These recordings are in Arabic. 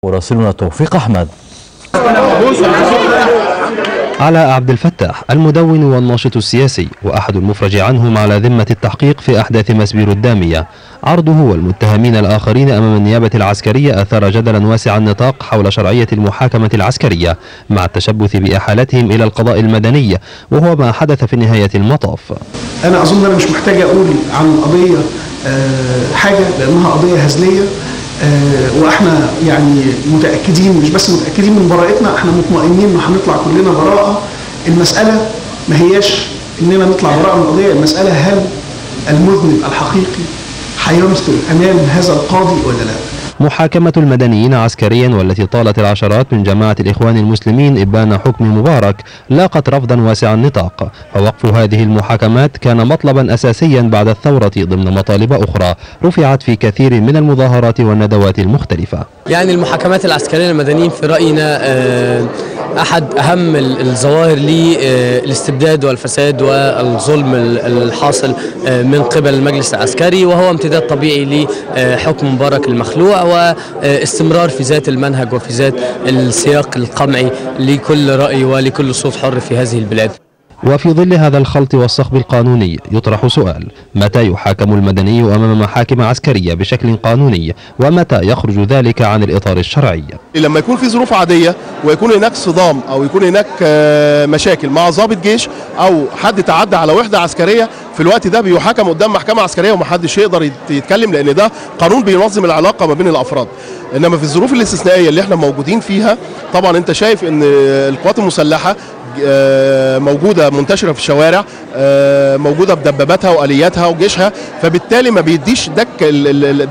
مراسلنا توفيق أحمد. علاء عبد الفتاح المدون والناشط السياسي وأحد المفرج عنهم على ذمة التحقيق في أحداث مسبيرو الدامية، عرضه والمتهمين الآخرين أمام النيابة العسكرية أثار جدلا واسع النطاق حول شرعية المحاكمة العسكرية مع التشبث بإحالتهم إلى القضاء المدني، وهو ما حدث في نهاية المطاف. أنا أظن أنا مش محتاج أقول عن القضية حاجة لأنها قضية هزلية، واحنا يعني متأكدين، مش بس متأكدين من براءتنا، احنا مطمئنين ان هنطلع كلنا براءة. المسألة ما هياش اننا نطلع براءة من القضية، المسألة هل المذنب الحقيقي هيمثل امام هذا القاضي ولا لا؟ محاكمة المدنيين عسكريا والتي طالت العشرات من جماعة الإخوان المسلمين إبان حكم مبارك لاقت رفضا واسع النطاق، فوقف هذه المحاكمات كان مطلبا أساسيا بعد الثورة ضمن مطالب أخرى رفعت في كثير من المظاهرات والندوات المختلفة. يعني المحاكمات العسكرية للمدنيين في رأينا أحد أهم الظواهر للاستبداد والفساد والظلم الحاصل من قبل المجلس العسكري، وهو امتداد طبيعي لحكم مبارك المخلوع واستمرار في ذات المنهج وفي ذات السياق القمعي لكل رأي ولكل صوت حر في هذه البلاد. وفي ظل هذا الخلط والصخب القانوني يطرح سؤال: متى يحاكم المدني أمام محاكم عسكرية بشكل قانوني، ومتى يخرج ذلك عن الإطار الشرعي؟ لما يكون في ظروف عادية ويكون هناك صدام أو يكون هناك مشاكل مع ضابط جيش أو حد تعدى على وحدة عسكرية، في الوقت ده بيحاكم قدام محكمة عسكرية ومحدش يقدر يتكلم، لأن ده قانون بينظم العلاقة ما بين الأفراد. إنما في الظروف الاستثنائية اللي احنا موجودين فيها، طبعا أنت شايف إن القوات المسلحة موجودة منتشرة في الشوارع، موجودة بدباباتها وآلياتها وجيشها، فبالتالي ما بيديش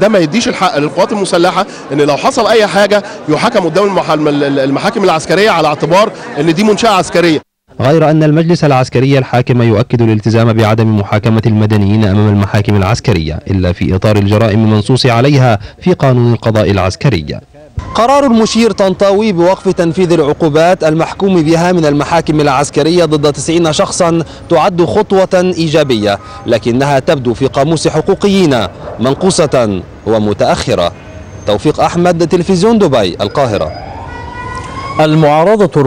ده ما يديش الحق للقوات المسلحة ان لو حصل اي حاجة يحاكم قدام المحاكم العسكرية على اعتبار ان دي منشأة عسكرية. غير أن المجلس العسكري الحاكم يؤكد الالتزام بعدم محاكمة المدنيين أمام المحاكم العسكرية إلا في إطار الجرائم المنصوص عليها في قانون القضاء العسكري. قرار المشير طنطاوي بوقف تنفيذ العقوبات المحكوم بها من المحاكم العسكرية ضد 90 شخصا تعد خطوة إيجابية، لكنها تبدو في قاموس حقوقيين منقوصة ومتأخرة. توفيق أحمد، تلفزيون دبي، القاهرة. المعارضة